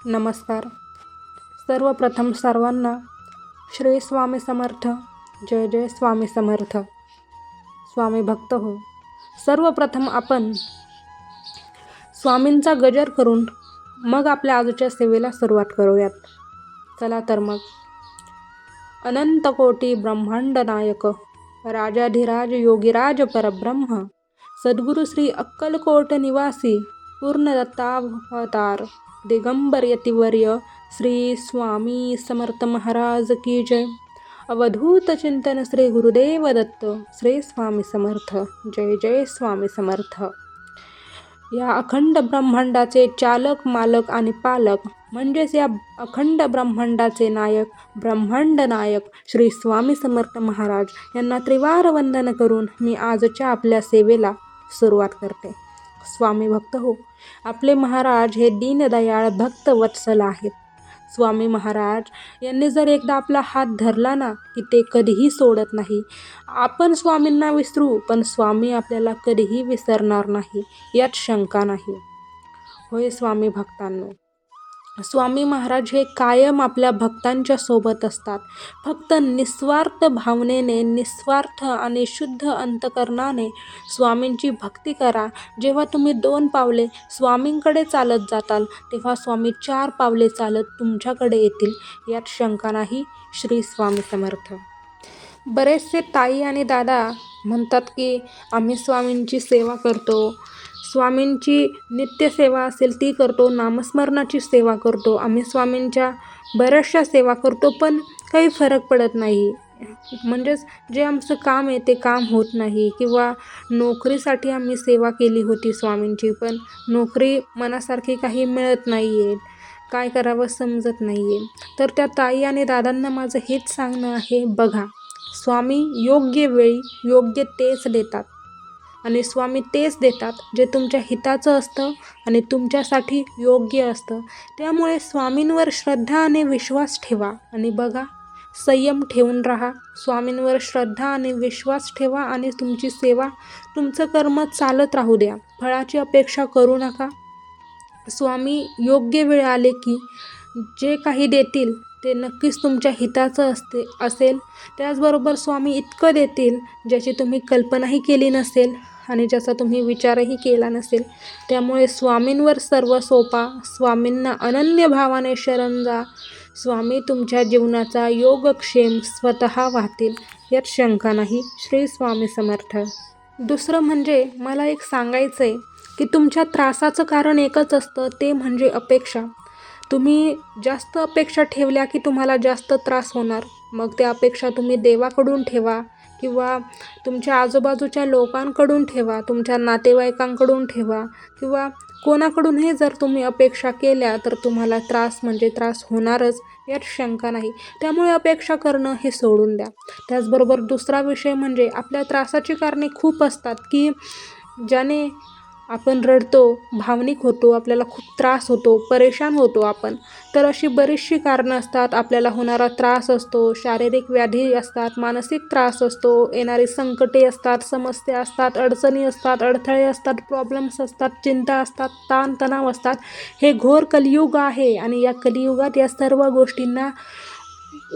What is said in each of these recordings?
नमस्कार. सर्वप्रथम सर्वांना श्री स्वामी समर्थ. जय जय स्वामी समर्थ. स्वामी भक्त हो. सर्वप्रथम आपण स्वामींचा गजर करून मग आपल्या आजच्या सेवेला सुरुवात करूयात. चला तर मग. अनंत कोटी ब्रह्मांड नायक राजाधिराज योगीराज परब्रह्म सद्गुरु श्री अक्कलकोट निवासी पूर्ण दत्तावतार दिगंबर यतिवर्य श्री स्वामी समर्थ महाराज की जय. अवधूत चिंतन श्री गुरुदेव दत्त श्री स्वामी समर्थ. जय जय स्वामी समर्थ. या अखंड ब्रह्मांडाचे चालक मालक आणि पालक म्हणजेच या अखंड ब्रह्मांडाचे नायक ब्रह्मांड नायक श्री स्वामी समर्थ महाराज यांना त्रिवार वंदन करून मी आजच्या आपल्या सेवेला सुरुवात करते. स्वामी भक्त हो. आपले महाराज हे दीनदयाळ भक्त वत्सल आहेत. स्वामी महाराज यांनी जर एकदा आपला हात धरला ना की ते कधीही सोडत नाही. आपण स्वामींना विसरू पण स्वामी आपल्याला कधीही विसरणार नाही, यात शंका नाही. होय स्वामी भक्तांनो, स्वामी महाराज हे कायम आपल्या भक्तांच्या सोबत असतात. फक्त निस्वार्थ भावनेने, निस्वार्थ आणि शुद्ध अंतकरणाने स्वामींची भक्ती करा. जेव्हा तुम्ही 2 पावले स्वामींकडे चालत जाताल तेव्हा स्वामी 4 पावले चालत तुमच्याकडे येतील, यात शंका नाही. श्री स्वामी समर्थ. बरेचसे ताई आणि दादा म्हणतात की आम्ही स्वामींची सेवा करतो, स्वामींची नित्यसेवा असेल ती करतो, नामस्मरणाची सेवा करतो, आम्ही स्वामींच्या बऱ्याचशा सेवा करतो पण काही फरक पडत नाही. म्हणजेच जे आमचं काम आहे ते काम होत नाही. किंवा नोकरीसाठी आम्ही सेवा केली होती स्वामींची पण नोकरी मनासारखी काही मिळत नाही आहे, काय करावं समजत नाही आहे. तर त्या ताई आणि दादांना माझं हेच सांगणं आहे, बघा स्वामी योग्य वेळी योग्य तेच देतात आणि स्वामी तेच देतात जे तुमच्या हिताचं असतं आणि तुमच्यासाठी योग्य असतं. त्यामुळे स्वामींवर श्रद्धा आणि विश्वास ठेवा आणि बघा संयम ठेवून राहा. स्वामींवर श्रद्धा आणि विश्वास ठेवा आणि तुमची सेवा, तुमचं कर्म चालत राहू द्या. फळाची अपेक्षा करू नका. स्वामी योग्य वेळ आले की जे काही देतील ते नक्कीच तुमच्या हिताचं असेल. त्याचबरोबर स्वामी इतकं देतील ज्याची तुम्ही कल्पनाही केली नसेल आणि ज्याचा तुम्ही विचारही केला नसेल. त्यामुळे स्वामींवर सर्व सोपा, स्वामींना अनन्य भावाने शरण जा. स्वामी तुमच्या जीवनाचा योगक्षेम स्वतः वाहतील, यात शंका नाही. श्री स्वामी समर्थ. दुसरं म्हणजे मला एक सांगायचं आहे की तुमच्या त्रासाचं कारण एकच असतं, ते म्हणजे अपेक्षा. तुम्ही जास्त अपेक्षा ठेवल्या की तुम्हाला जास्त त्रास होणार. मग त्या अपेक्षा तुम्ही देवाकडून ठेवा किंवा तुमच्या आजूबाजूच्या लोकांकडून ठेवा, तुमच्या नातेवाईकांकडून ठेवा किंवा कोणाकडूनही जर तुम्ही अपेक्षा केल्या तर तुम्हाला त्रास म्हणजे त्रास होणारच, यात शंका नाही. त्यामुळे अपेक्षा करणं हे सोडून द्या. त्याचबरोबर दुसरा विषय म्हणजे आपल्या त्रासाची कारणे खूप असतात की ज्याने आपण रडतो, भावनिक होतो, आपल्याला खूप त्रास होतो, परेशान होतो आपण. तर अशी बरीचशी कारणं असतात. आपल्याला होणारा त्रास असतो, शारीरिक व्याधी असतात, मानसिक त्रास असतो, येणारी संकटे असतात, समस्या असतात, अडचणी असतात, अडथळे असतात, प्रॉब्लेम्स असतात, चिंता असतात, ताणतणाव असतात. हे घोर कलियुग आहे आणि या कलियुगात या सर्व गोष्टींना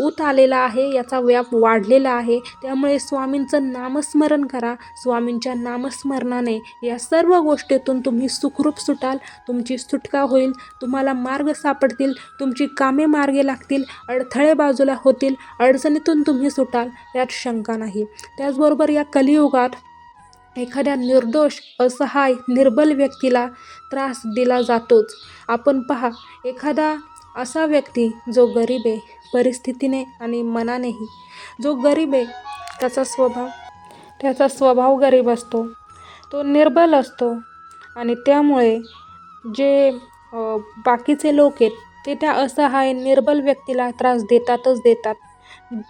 ऊत आलेला आहे, याचा व्याप वाढलेला आहे. त्यामुळे स्वामींचं नामस्मरण करा. स्वामींच्या नामस्मरणाने या सर्व गोष्टीतून तुम्ही सुखरूप सुटाल, तुमची सुटका होईल, तुम्हाला मार्ग सापडतील, तुमची कामे मार्गे लागतील, अडथळे बाजूला होतील, अडचणीतून तुम्ही सुटाल, यात शंका नाही. त्याचबरोबर या कलियुगात एखाद्या निर्दोष, असहाय, निर्बल व्यक्तीला त्रास दिला जातोच. आपण पहा, एखादा असा व्यक्ती जो गरीब आहे परिस्थितीने आणि मनानेही, जो गरीब आहे त्याचा स्वभाव गरीब असतो, तो निर्बल असतो आणि त्यामुळे जे बाकीचे लोक आहेत ते त्या असहाय निर्बल व्यक्तीला त्रास देतातच देतात.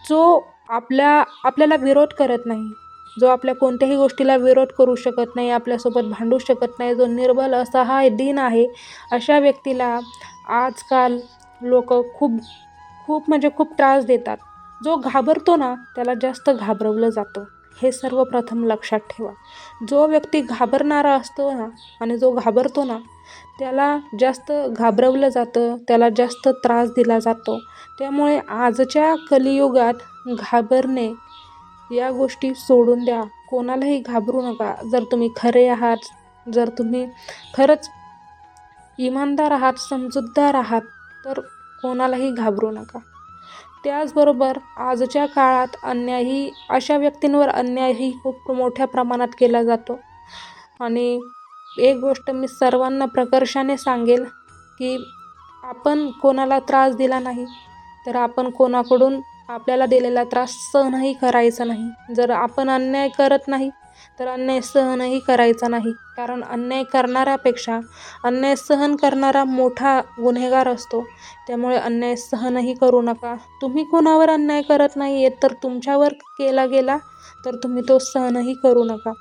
जो आपल्याला विरोध करत नाही, जो आपल्या कोणत्याही गोष्टीला विरोध करू शकत नाही, आपल्यासोबत भांडू शकत नाही, जो निर्बल, असहाय, दीन आहे, अशा व्यक्तीला आजकाल लोक खूप म्हणजे खूप त्रास देतात. जो घाबरतो ना त्याला जास्त घाबरवलं जातं. हे सर्वप्रथम लक्षात ठेवा. जो व्यक्ती घाबरणारा असतो ना आणि जो घाबरतो ना त्याला जास्त घाबरवलं जातं, त्याला जास्त त्रास दिला जातो. त्यामुळे आजच्या कलियुगात घाबरणे या गोष्टी सोडून द्या. कोणालाही घाबरू नका. जर तुम्ही खरे आहात, जर तुम्ही खरंच इमानदार आहात, समजूतदार आहात, तर कोणालाही घाबरू नका. त्याचबरोबर आजच्या काळात अशा व्यक्तींवर अन्यायही खूप मोठ्या प्रमाणात केला जातो. आणि एक गोष्ट मी सर्वांना प्रकर्षाने सांगेल की आपण कोणाला त्रास दिला नाही तर आपण कोणाकडून आपल्याला दिलेला त्रास सहनही करायचा नाही. जर आपण अन्याय करत नाही तर अन्याय सहनही करायचा नाही. कारण अन्याय करणाऱ्यापेक्षा अन्याय सहन करणारा मोठा गुन्हेगार असतो. त्यामुळे अन्याय सहनही करू नका. तुम्ही कोणावर अन्याय करत नाही आहेत तर तुमच्यावर केला गेला तर तुम्ही तो सहनही करू नका.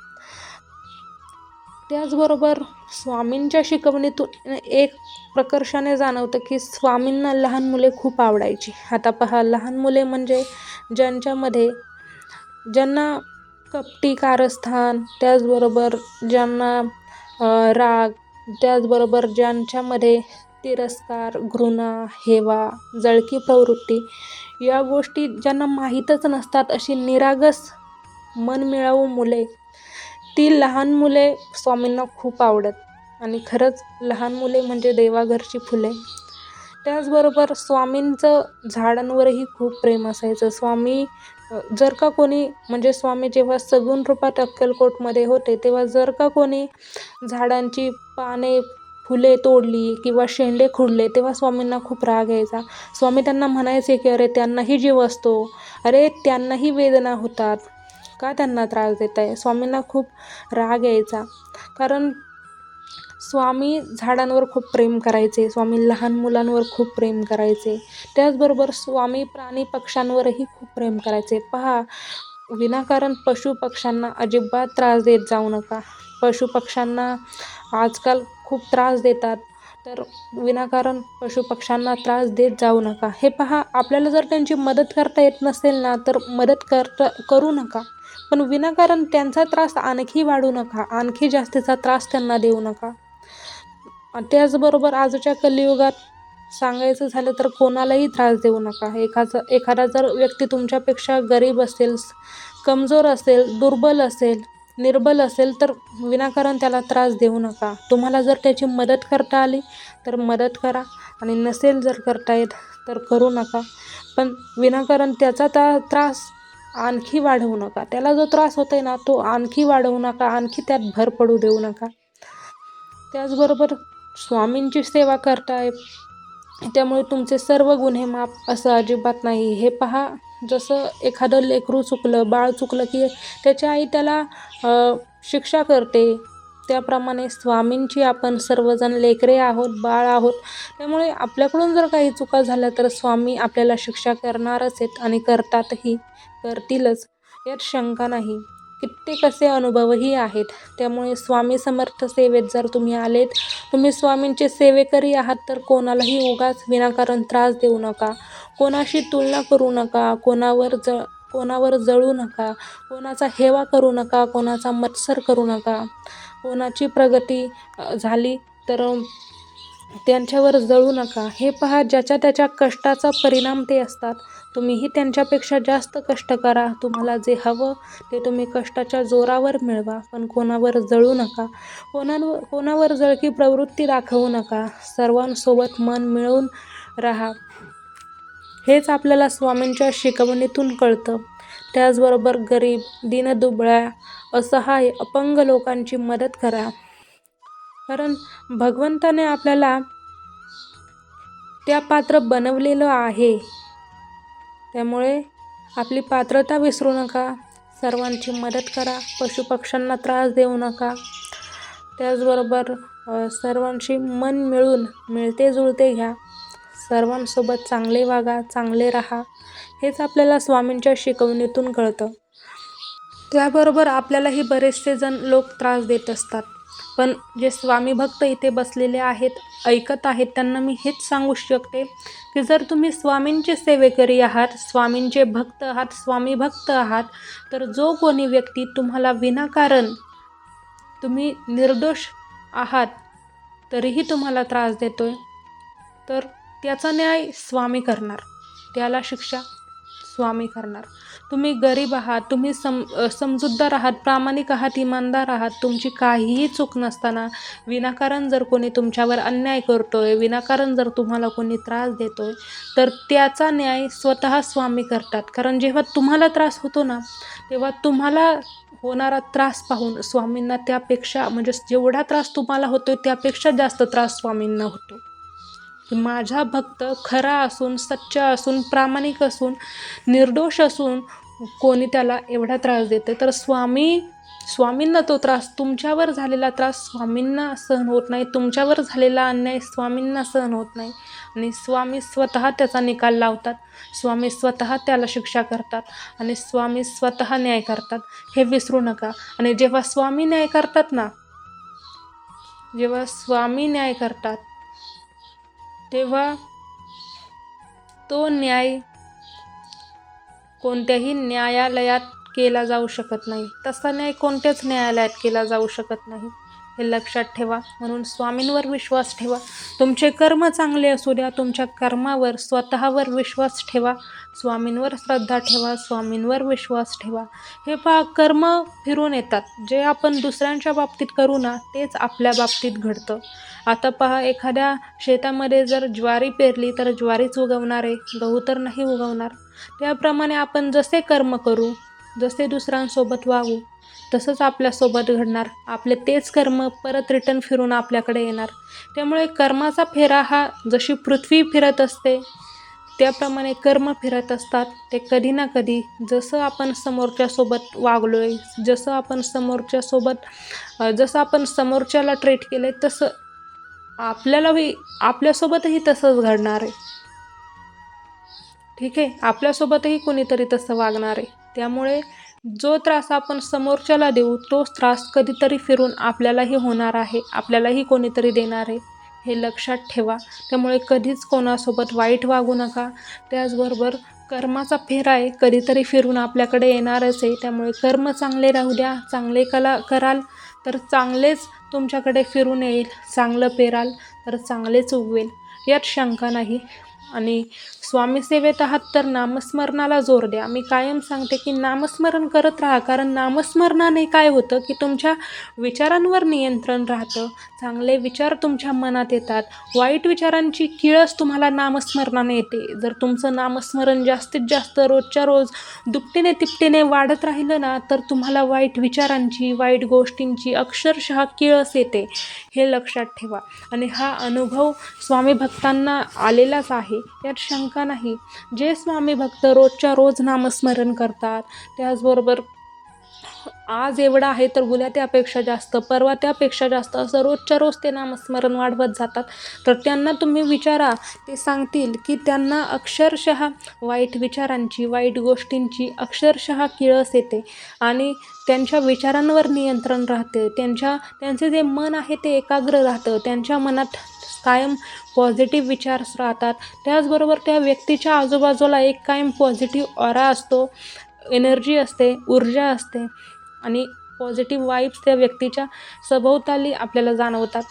त्याचबरोबर स्वामींच्या शिकवणीतून एक प्रकर्षाने जाणवतं की स्वामींना लहान मुले खूप आवडायची. आता पहा, लहान मुले म्हणजे ज्यांना कपटी कारस्थान, त्याचबरोबर ज्यांना राग, त्याचबरोबर ज्यांच्यामध्ये तिरस्कार, घृणा, हेवा, जळकी प्रवृत्ती या गोष्टी ज्यांना माहीतच नसतात, अशी निरागस मनमिळावू मुले, ती लहान मुले स्वामींना खूप आवडत. आणि खरंच लहान मुले म्हणजे देवाघरची फुले. त्याचबरोबर स्वामींचं झाडांवरही खूप प्रेम असायचं. स्वामी जर का कोणी म्हणजे स्वामी जेव्हा सगुण रूपात अक्कलकोटमध्ये होते तेव्हा जर का कोणी झाडांची पाने, फुले तोडली किंवा शेंडे खुडले तेव्हा स्वामींना खूप राग यायचा. स्वामी त्यांना म्हणायचे की अरे त्यांनाही जीव असतो, अरे त्यांनाही वेदना होतात, का त्यांना त्रास देत आहे. स्वामींना खूप राग यायचा. कारण स्वामी झाडांवर खूप प्रेम करायचे, स्वामी लहान मुलांवर खूप प्रेम करायचे. त्याचबरोबर स्वामी प्राणी पक्ष्यांवरही खूप प्रेम करायचे. पहा, विनाकारण पशुपक्ष्यांना अजिबात त्रास देत जाऊ नका. पशुपक्ष्यांना आजकाल खूप त्रास देतात, तर विनाकारण पशुपक्ष्यांना त्रास देत जाऊ नका. हे पहा, आपल्याला जर त्यांची मदत करता येत नसेल ना तर मदत करू नका. पण विनाकारण त्यांचा त्रास आणखी वाढू नका, आणखी जास्तीचा त्रास त्यांना देऊ नका. त्याचबरोबर आजच्या कलियुगात सांगायचं झालं तर कोणालाही त्रास देऊ नका. एखादा जर व्यक्ती तुमच्यापेक्षा गरीब असेल, कमजोर असेल, दुर्बल असेल, निर्बल असेल तर विनाकारण त्याला त्रास देऊ नका. तुम्हाला जर त्याची मदत करता आली तर मदत करा आणि नसेल जर करता येत तर करू नका. पण विनाकारण त्याचा त्रास आणखी वाढवू नका. त्याला जो त्रास होतोय ना तो आणखी वाढवू नका, आणखी त्यात भर पडू देऊ नका. त्याचबरोबर स्वामींची सेवा करताय त्यामुळे तुमचे सर्व गुन्हे माफ असं अजिबात नाही. हे पहा, जसं एखादं लेकरू चुकलं, बाळ चुकलं की त्याची आई त्याला शिक्षा करते, त्याप्रमाणे स्वामींची आपण सर्वजण लेकरे आहोत, बाळ आहोत. त्यामुळे आपल्याकडून जर काही चुका झाल्या तर स्वामी आपल्याला शिक्षा करणारच आहेत आणि करतातही, करतीलच, यात शंका नाही. कित्येक असे अनुभवही आहेत. त्यामुळे स्वामी समर्थ सेवेत जर तुम्ही आलेत, तुम्ही स्वामींचे सेवेकरी आहात तर कोणालाही उगाच विनाकारण त्रास देऊ नका, कोणाशी तुलना करू नका, कोणावर जळू नका, कोणाचा हेवा करू नका, कोणाचा मत्सर करू नका. कोणाची प्रगती झाली तर त्यांच्यावर जळू नका. हे पहा, ज्याच्या त्याच्या कष्टाचा परिणाम ते असतात. तुम्हीही त्यांच्यापेक्षा जास्त कष्ट करा. तुम्हाला जे हवं ते तुम्ही कष्टाच्या जोरावर मिळवा, पण कोणावर जळू नका. कोणावर जळकी प्रवृत्ती दाखवू नका. सर्वांसोबत मन मिळवून राहा. हेच आपल्याला स्वामींच्या शिकवणीतून कळतं. त्याचबरोबर गरीब, दीनदुबळ्या, असहाय, अपंग लोकांची मदत करा. कारण भगवंताने आपल्याला त्या पात्र बनवलेलं आहे. त्यामुळे आपली पात्रता विसरू नका. सर्वांची मदत करा. पशुपक्ष्यांना त्रास देऊ नका. त्याचबरोबर सर्वांशी मन मिळून मिळते जुळते घ्या. सर्वांसोबत चांगले वागा, चांगले राहा. हेच आपल्याला स्वामींच्या शिकवणीतून कळतं. त्याबरोबर आपल्यालाही बरेचसे जण लोक त्रास देत असतात. पण जे स्वामी भक्त इथे बसलेले आहेत, ऐकत आहेत, त्यांना मी हेच सांगू शकते की जर तुम्ही स्वामींचे सेवेकरी आहात, स्वामींचे भक्त आहात, स्वामी भक्त आहात, तर जो कोणी व्यक्ती तुम्हाला विनाकारण, तुम्ही निर्दोष आहात तरीही तुम्हाला त्रास देतोय, तर त्याचा न्याय स्वामी करणार, त्याला शिक्षा स्वामी करणार. तुम्ही गरीब आहात, तुम्ही समजूतदार आहात, प्रामाणिक आहात, इमानदार आहात, तुमची काहीही चूक नसताना विनाकारण जर कोणी तुमच्यावर अन्याय करतोय, विनाकारण जर तुम्हाला कोणी त्रास देतोय, तर त्याचा न्याय स्वतः स्वामी करतात. कारण जेव्हा तुम्हाला त्रास होतो ना, तेव्हा तुम्हाला होणारा त्रास पाहून स्वामींना त्यापेक्षा, म्हणजे जेवढा त्रास तुम्हाला होतोय त्यापेक्षा जास्त त्रास स्वामींना होतो. माझा भक्त खरा असून, सच्चा असून, प्रामाणिक असून, निर्दोष असून कोणी त्याला एवढा त्रास देते, तर स्वामींना तो त्रास, तुमच्यावर झालेला त्रास स्वामींना सहन होत नाही, तुमच्यावर झालेला अन्याय स्वामींना सहन होत नाही, आणि स्वामी स्वतः त्याचा निकाल लावतात, स्वामी स्वतः त्याला शिक्षा करतात, आणि स्वामी स्वतः न्याय करतात. हे विसरू नका. आणि जेव्हा स्वामी न्याय करतात ना, जेव्हा स्वामी न्याय करतात, तेव्हा तो न्याय कोणत्याही न्यायालयात केला जाऊ शकत नाही. तसा न्याय कोणत्याच न्यायालयात केला जाऊ शकत नाही, हे लक्षात ठेवा. म्हणून स्वामींवर विश्वास ठेवा. तुमचे कर्म चांगले असू द्या, तुमच्या कर्मावर, स्वतःवर विश्वास ठेवा, स्वामींवर श्रद्धा ठेवा, स्वामींवर विश्वास ठेवा. हे पहा, कर्म फिरून येतात. जे आपण दुसऱ्यांच्या बाबतीत करू ना, तेच आपल्या बाबतीत घडतं. आता पहा, एखाद्या शेतामध्ये जर ज्वारी पेरली तर ज्वारीच उगवणार आहे, गहू तर नाही उगवणार. त्याप्रमाणे आपण जसे कर्म करू, जसे दुसऱ्यांसोबत वागू, तसंच आपल्यासोबत घडणार. आपले तेच कर्म परत रिटर्न फिरून आपल्याकडे येणार. त्यामुळे कर्माचा फेरा हा जशी पृथ्वी फिरत असते, त्याप्रमाणे कर्म फिरत असतात. ते कधी ना कधी, जसं आपण समोरच्यासोबत वागलोय, जसं आपण समोरच्याला ट्रीट केलंय, तसं आपल्यासोबतही तसंच घडणार आहे. ठीक आहे, आपल्यासोबतही कोणीतरी तसं वागणार आहे. त्यामुळे जो त्रास आपण समोरच्याला देऊ, तोच त्रास कधीतरी फिरून आपल्यालाही होणार आहे, आपल्यालाही कोणीतरी देणार आहे, हे लक्षात ठेवा. त्यामुळे कधीच कोणासोबत वाईट वागू नका. त्याचबरोबर कर्माचा फेरा आहे, कधीतरी फिरून आपल्याकडे येणारच आहे. त्यामुळे कर्म चांगले राहू द्या, चांगले कराल तर चांगलेच तुमच्याकडे फिरून येईल, चांगलं पेराल तर चांगलेच उगवेल, यात शंका नाही. आणि स्वामी सेवेत आहात तर नामस्मरणाला जोर द्या. मी कायम सांगते की नामस्मरण करत राहा, कारण नामस्मरणाने काय होतं की तुमच्या विचारांवर नियंत्रण राहतं, चांगले विचार तुमच्या मनात येतात, वाईट विचारांची किळस तुम्हाला नामस्मरणाने येते. जर तुमचं नामस्मरण जास्तीत जास्त रोजच्या रोज दुपटीने तिपटीने वाढत राहिलं ना, तर तुम्हाला वाईट विचारांची, वाईट गोष्टींची अक्षरशः किळस येते, हे लक्षात ठेवा. आणि हा अनुभव स्वामी भक्तांना आलेलाच आहे, यात शंका नाही. जे स्वामी भक्त रोजच्या रोज नामस्मरण करतात, त्याचबरोबर आज एवढं आहे तर उद्या त्यापेक्षा जास्त, परवा त्यापेक्षा जास्त, असं रोजच्या रोज ते नामस्मरण वाढवत जातात, तर त्यांना तुम्ही विचारा, ते सांगतील की त्यांना अक्षरशः वाईट विचारांची, वाईट गोष्टींची अक्षरशः किळस येते, आणि त्यांच्या विचारांवर नियंत्रण राहते. त्यांचे जे मन आहे ते एकाग्र राहतं, त्यांच्या मनात कायम पॉझिटिव्ह विचार्स राहतात. त्याचबरोबर त्या व्यक्तीच्या आजूबाजूला एक कायम पॉझिटिव्ह ऑरा असतो, एनर्जी असते, ऊर्जा असते, आणि पॉझिटिव्ह वाईब्स त्या व्यक्तीच्या सभोवताली आपल्याला जाणवतात.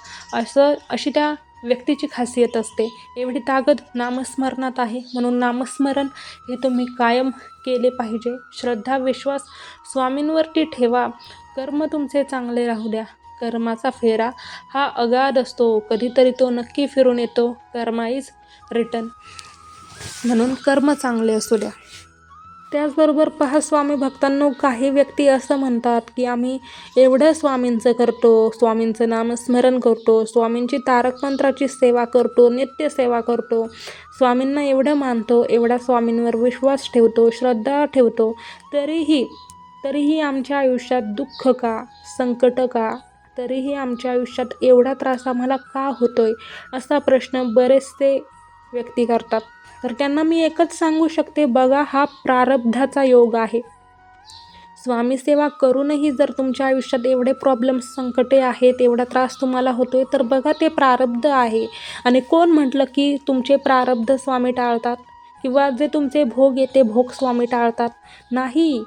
अशी त्या व्यक्तीची खासियत असते. एवढी ताकद नामस्मरणात आहे. म्हणून नामस्मरण हे तुम्ही कायम केले पाहिजे. श्रद्धा, विश्वास स्वामींवरती ठेवा. कर्म तुमचे चांगले राहू द्या. कर्माचा फेरा हा अगाध असतो, कधीतरी तो नक्की फिरून येतो. कर्मा इज रिटर्न. म्हणून कर्म चांगले असू द्या. त्याचबरोबर पहा स्वामी भक्तांनो, काही व्यक्ती असं म्हणतात की आम्ही एवढं स्वामींचं करतो, स्वामींचं नामस्मरण करतो, स्वामींची तारक मंत्राची सेवा करतो, नित्यसेवा करतो, स्वामींना एवढं मानतो, एवढा स्वामींवर विश्वास ठेवतो, श्रद्धा ठेवतो, तरीही आमच्या आयुष्यात दुःख का, संकट का, तरीही आमच्या आयुष्यात एवढा त्रास आम्हाला का होतोय, असा प्रश्न बरेचसे व्यक्ती करतात. तर त्यांना मी एकच सांगू शकते, बघा, हा प्रारब्धाचा योग आहे. स्वामी सेवा करूनही जर तुमच्या आयुष्यात एवढे प्रॉब्लेम्स, संकटे आहेत, एवढा त्रास तुम्हाला होतोय, तर बघा ते प्रारब्ध आहे. आणि कोण म्हटलं की तुमचे प्रारब्ध स्वामी टाळतात किंवा जे तुमचे भोग आहे ते भोग स्वामी टाळतात? नाही,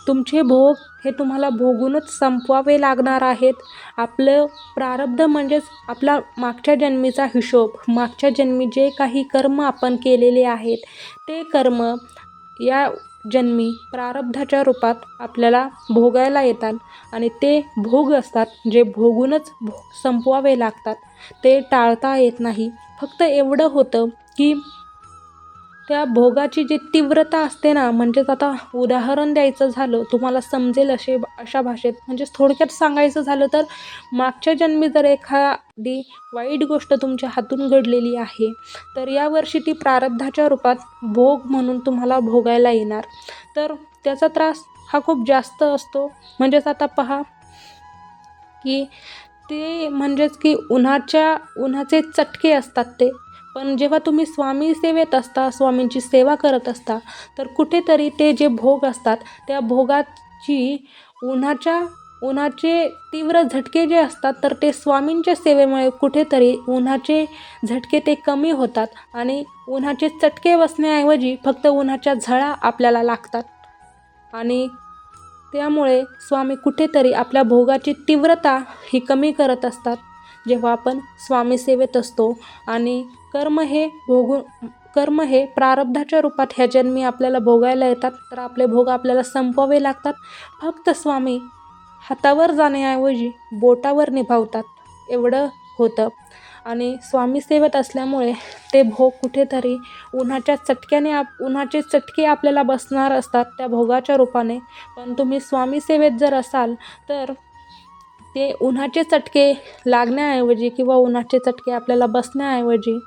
तुमचे भोग हे तुम्हाला भोगूनच संपवावे लागणार आहेत. आपलं प्रारब्ध म्हणजेच आपला मागच्या जन्मीचा हिशोब, मागच्या जन्मी जे काही कर्म आपण केलेले आहेत ते कर्म या जन्मी प्रारब्धाच्या रूपात आपल्याला भोगायला येतात. आणि ते भोग असतात जे भोगूनच संपवावे लागतात, ते टाळता येत नाही. फक्त एवढं होतं की त्या भोगाची जी तीव्रता असते ना, म्हणजेच आता उदाहरण द्यायचं झालं तुम्हाला समजेल अशा भाषेत, म्हणजेच थोडक्यात सांगायचं झालं तर मागच्या जन्मी जर एखादी वाईट गोष्ट तुमच्या हातून घडलेली आहे, तर यावर्षी ती प्रारब्धाच्या रूपात भोग म्हणून तुम्हाला भोगायला येणार. तर त्याचा त्रास हा खूप जास्त असतो. म्हणजेच आता पहा की ते म्हणजेच की उन्हाचे चटके असतात ते. पण जेव्हा तुम्ही स्वामी सेवेत असता, स्वामींची सेवा करत असता, तर कुठेतरी ते जे भोग असतात त्या भोगाची उन्हाचे तीव्र झटके जे असतात, तर ते स्वामींच्या सेवेमुळे कुठेतरी उन्हाचे झटके ते कमी होतात आणि उन्हाचे चटके बसण्याऐवजी फक्त उन्हाच्या झळा आपल्याला लागतात. आणि त्यामुळे स्वामी कुठेतरी आपल्या भोगाची तीव्रता ही कमी करत असतात जेव्हा आपण स्वामी सेवेत असतो. आणि कर्म हे प्रारब्धाच्या रूपात ह्या जन्मी आपल्याला भोगायला येतात, तर आपले भोग आपल्याला संपवावे लागतात. फक्त स्वामी हातावर जाण्याऐवजी बोटावर निभावतात, एवढं होतं. आणि स्वामी सेवेत असल्यामुळे ते भोग कुठेतरी उन्हाचे चटके आपल्याला बसणार असतात त्या भोगाच्या रूपाने. पण तुम्ही स्वामी सेवेत जर असाल तर ते उन्हाचे चटके लागण्याऐवजी किंवा उन्हाचे चटके आपल्याला बसण्याऐवजी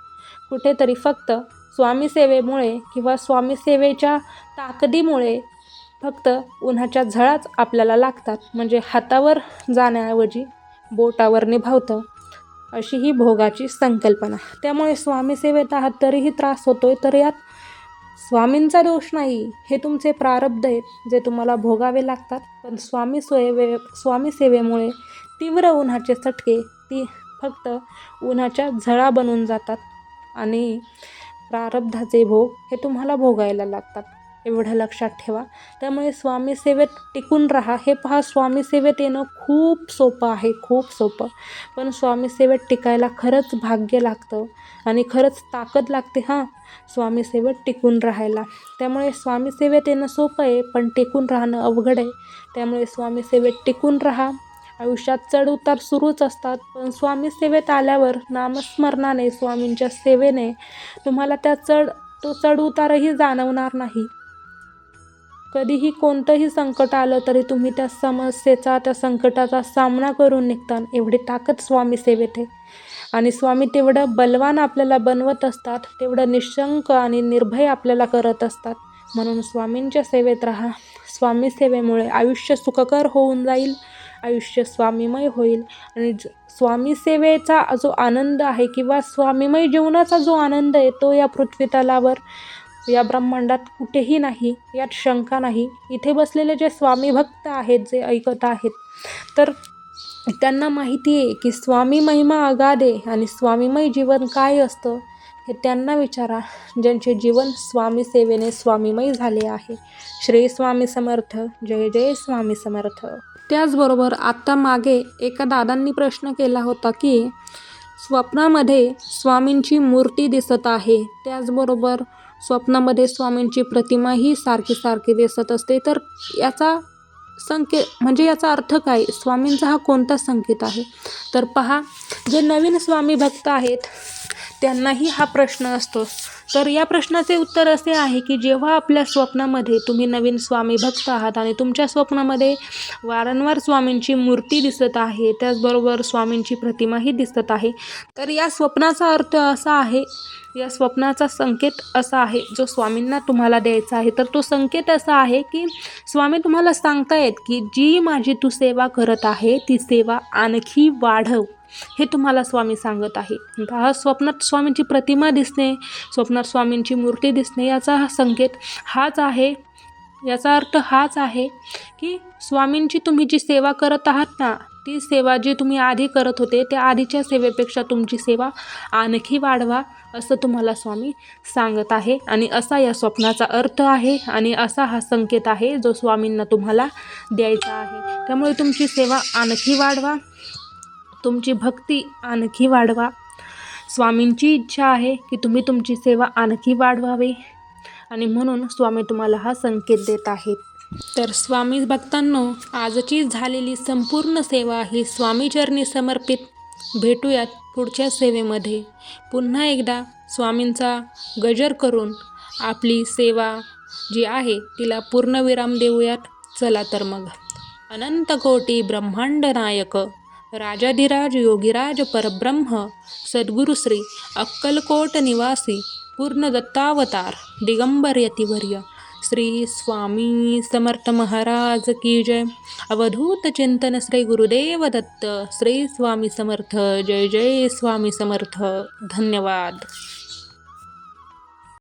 कुठेतरी फक्त स्वामी सेवेमुळे किंवा स्वामी सेवेच्या ताकदीमुळे फक्त उन्हाच्या झळाच आपल्याला लागतात. म्हणजे हातावर जाण्याऐवजी बोटावर निभावतं, अशी ही भोगाची संकल्पना. त्यामुळे स्वामी सेवेत आहात तरीही त्रास होतोय, तर यात स्वामींचा दोष नाही, हे तुमचे प्रारब्ध आहेत जे तुम्हाला भोगावे लागतात. पण स्वामी सेवेमुळे तीव्र उन्हाचे चटके ती फक्त उन्हाच्या झळा बनून जातात आणि प्रारब्धाचे भोग हे तुम्हाला भोगायला लागतात, एवढं लक्षात ठेवा. त्यामुळे स्वामी सेवेत टिकून राहा. हे पहा, स्वामी सेवेत येणं खूप सोपं आहे, खूप सोपं. पण स्वामी सेवेत टिकायला खरंच भाग्य लागतं आणि खरंच ताकद लागते स्वामी सेवेत टिकून राहायला. त्यामुळे स्वामी सेवेत येणं सोपं आहे, पण टिकून राहणं अवघड आहे. त्यामुळे स्वामी सेवेत टिकून राहा. आयुष्यात चढ उतार सुरूच असतात, पण स्वामी सेवेत आल्यावर नामस्मरणाने, स्वामींच्या सेवेने तुम्हाला तो चढ उतारही जाणवणार नाही. कधीही कोणतंही संकट आलं तरी तुम्ही त्या समस्येचा, त्या संकटाचा सामना करून निघता, एवढी ताकद स्वामी सेवेत आहे. आणि स्वामी तेवढं बलवान आपल्याला बनवत असतात, तेवढं निशंक आणि निर्भय आपल्याला करत असतात. म्हणून स्वामींच्या सेवेत राहा. स्वामी सेवेमुळे आयुष्य सुखकर होऊन जाईल, आयुष्य स्वामीमय होईल. आणि स्वामी सेवेचा जो आनंद आहे किंवा स्वामीमय जीवनाचा जो आनंद आहे, तो या पृथ्वी तलावर, या ब्रह्मांडात कुठेही नाही, यात शंका नाही. इथे बसलेले जे स्वामी भक्त आहेत, जे ऐकत आहेत, तर त्यांना माहिती आहे की स्वामी महिमा अगाध आहे आणि स्वामीमय जीवन काय असतं हे त्यांना विचारा, ज्यांचे जीवन स्वामी सेवेने स्वामीमय झाले आहे. श्री स्वामी समर्थ. जय जय स्वामी समर्थ. त्याचबरोबर आता मागे एका दादांनी प्रश्न केला होता की स्वप्नामध्ये स्वामींची मूर्ती दिसत आहे, त्याचबरोबर स्वप्नामध्ये स्वामींची प्रतिमाही सारखी दिसत असते, तर याचा याचा अर्थ काय? स्वामींचा हा कोणता संकेत आहे? तर पहा, जे नवीन स्वामी भक्त आहेत त्यांनाही हा प्रश्न असतो. तर या प्रश्नाचे उत्तर असे आहे की जेव्हा आपल्या स्वप्नामध्ये तुम्ही नवीन स्वामी भक्त आहात आणि तुमच्या स्वप्नामध्ये वारंवार स्वामींची मूर्ती दिसत आहे, त्याचबरोबर स्वामींची प्रतिमाही दिसत आहे, तर या स्वप्नाचा अर्थ असा आहे, या स्वप्नाचा संकेत असा आहे जो स्वामींना तुम्हाला द्यायचा आहे. तर तो संकेत असा आहे की स्वामी तुम्हाला सांगतायत की जी माझी तू सेवा करत आहे ती सेवा आणखी वाढव, हे तुम्हाला स्वामी सांगत आहे. पहा, स्वप्नात स्वामींची प्रतिमा दिसणे, स्वप्नात स्वामींची मूर्ती दिसणे, याचा हा संकेत हाच आहे याचा अर्थ हाच आहे की स्वामींची तुम्ही जी सेवा करत आहात ना, ती सेवा जी तुम्ही आधी करत होते त्या आधीच्या सेवेपेक्षा तुमची सेवा आणखी वाढवा, असं तुम्हाला स्वामी सांगत आहे. आणि असा या स्वप्नाचा अर्थ आहे आणि असा हा संकेत आहे जो स्वामींना तुम्हाला द्यायचा आहे. त्यामुळे तुमची सेवा आणखी वाढवा, तुमची भक्ती आणखी वाढवा. स्वामींची इच्छा आहे की तुम्ही तुमची सेवा आणखी वाढवावी आणि म्हणून स्वामी तुम्हाला हा संकेत देत आहेत. तर स्वामी भक्तांनो, आजची झालेली संपूर्ण सेवा ही स्वामीचरणी समर्पित. भेटूयात पुढच्या सेवेमध्ये. पुन्हा एकदा स्वामींचा गजर करून आपली सेवा जी आहे तिला पूर्णविराम देऊयात. चला तर मग. अनंत कोटी ब्रह्मांड नायक राजाधिराज योगीराज परब्रह्म सद्गुरु श्री अक्कलकोट निवासी पूर्ण दत्तावतार दिगंबर यतिवर्य श्री स्वामी समर्थ महाराज की जय. अवधूत चिंतन श्री गुरुदेव दत्त. श्री स्वामी समर्थ. जय जय स्वामी समर्थ. धन्यवाद.